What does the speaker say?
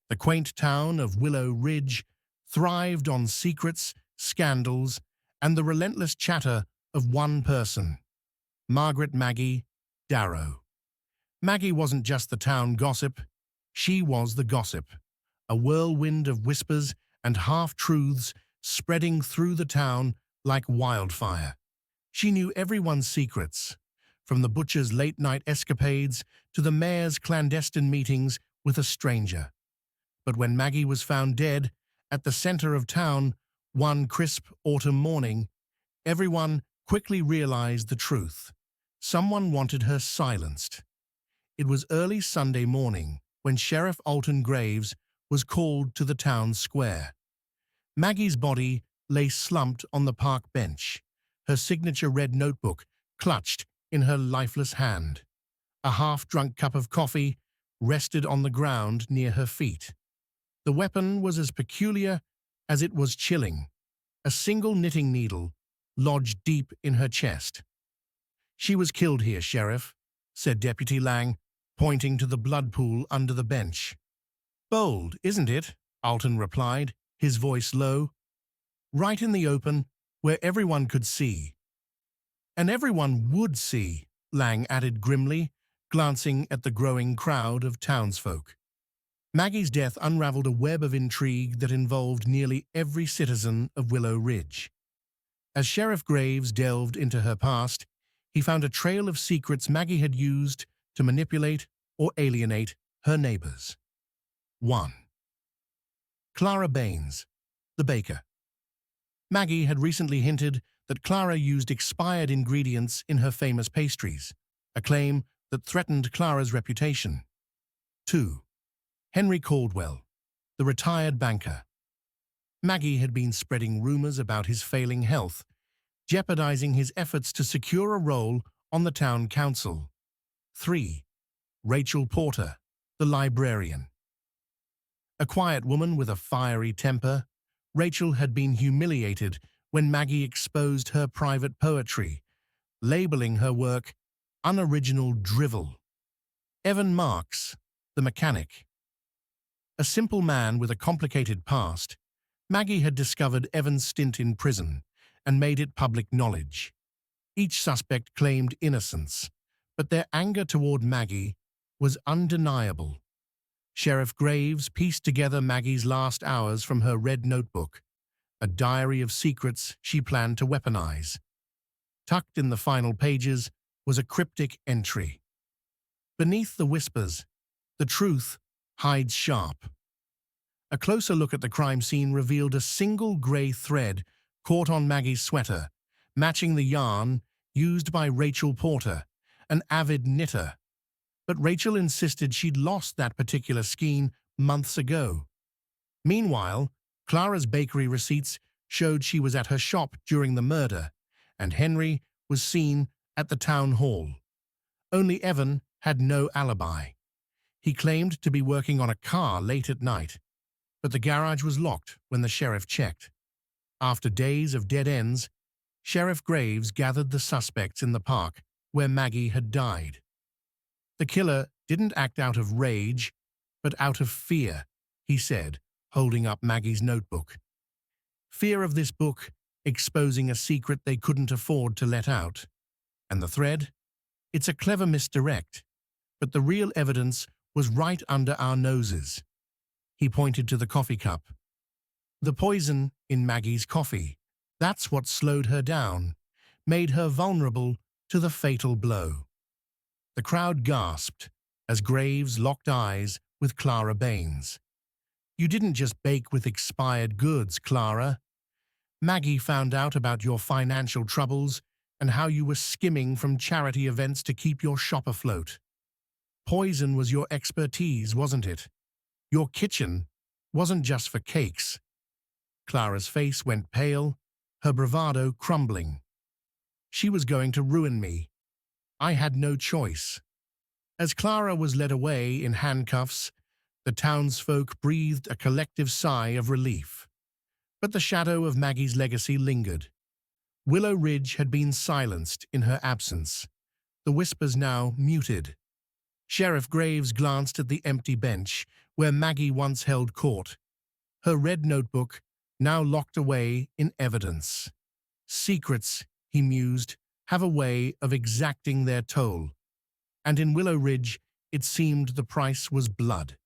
The quaint town of Willow Ridge thrived on secrets, scandals, and the relentless chatter of one person, Margaret Maggie Darrow. Maggie wasn't just the town gossip, she was the gossip, a whirlwind of whispers and half-truths spreading through the town like wildfire. She knew everyone's secrets, from the butcher's late-night escapades to the mayor's clandestine meetings with a stranger. But when Maggie was found dead at the center of town one crisp autumn morning, everyone quickly realized the truth. Someone wanted her silenced. It was early Sunday morning when Sheriff Alton Graves was called to the town square. Maggie's body lay slumped on the park bench, her signature red notebook clutched in her lifeless hand. A half-drunk cup of coffee rested on the ground near her feet. The weapon was as peculiar as it was chilling, a single knitting needle lodged deep in her chest. "She was killed here, Sheriff," said Deputy Lang, pointing to the blood pool under the bench. "Bold, isn't it?" Alton replied, his voice low. "Right in the open, where everyone could see." "And everyone would see," Lang added grimly, glancing at the growing crowd of townsfolk. Maggie's death unraveled a web of intrigue that involved nearly every citizen of Willow Ridge. As Sheriff Graves delved into her past, he found a trail of secrets Maggie had used to manipulate or alienate her neighbors. 1. Clara Baines, the baker. Maggie had recently hinted that Clara used expired ingredients in her famous pastries, a claim that threatened Clara's reputation. 2. Henry Caldwell, the retired banker. Maggie had been spreading rumors about his failing health, jeopardizing his efforts to secure a role on the town council. 3. Rachel Porter, the librarian. A quiet woman with a fiery temper, Rachel had been humiliated when Maggie exposed her private poetry, labeling her work unoriginal drivel. Evan Marks, the mechanic. A simple man with a complicated past, Maggie had discovered Evan's stint in prison and made it public knowledge. Each suspect claimed innocence, but their anger toward Maggie was undeniable. Sheriff Graves pieced together Maggie's last hours from her red notebook, a diary of secrets she planned to weaponize. Tucked in the final pages was a cryptic entry. "Beneath the whispers, the truth hides sharp." A closer look at the crime scene revealed a single gray thread caught on Maggie's sweater, matching the yarn used by Rachel Porter, an avid knitter. But Rachel insisted she'd lost that particular skein months ago. Meanwhile, Clara's bakery receipts showed she was at her shop during the murder, and Henry was seen at the town hall. Only Evan had no alibi. He claimed to be working on a car late at night, but the garage was locked when the sheriff checked. After days of dead ends, Sheriff Graves gathered the suspects in the park where Maggie had died. "The killer didn't act out of rage, but out of fear," he said, holding up Maggie's notebook. "Fear of this book exposing a secret they couldn't afford to let out. And the thread? It's a clever misdirect, but the real evidence was right under our noses." He pointed to the coffee cup. "The poison in Maggie's coffee. That's what slowed her down, made her vulnerable to the fatal blow." The crowd gasped as Graves locked eyes with Clara Baines. "You didn't just bake with expired goods, Clara. Maggie found out about your financial troubles and how you were skimming from charity events to keep your shop afloat. Poison was your expertise, wasn't it? Your kitchen wasn't just for cakes." Clara's face went pale, her bravado crumbling. "She was going to ruin me. I had no choice." As Clara was led away in handcuffs, the townsfolk breathed a collective sigh of relief. But the shadow of Maggie's legacy lingered. Willow Ridge had been silenced in her absence, the whispers now muted. Sheriff Graves glanced at the empty bench, where Maggie once held court, her red notebook now locked away in evidence. Secrets, he mused, have a way of exacting their toll, and in Willow Ridge it seemed the price was blood.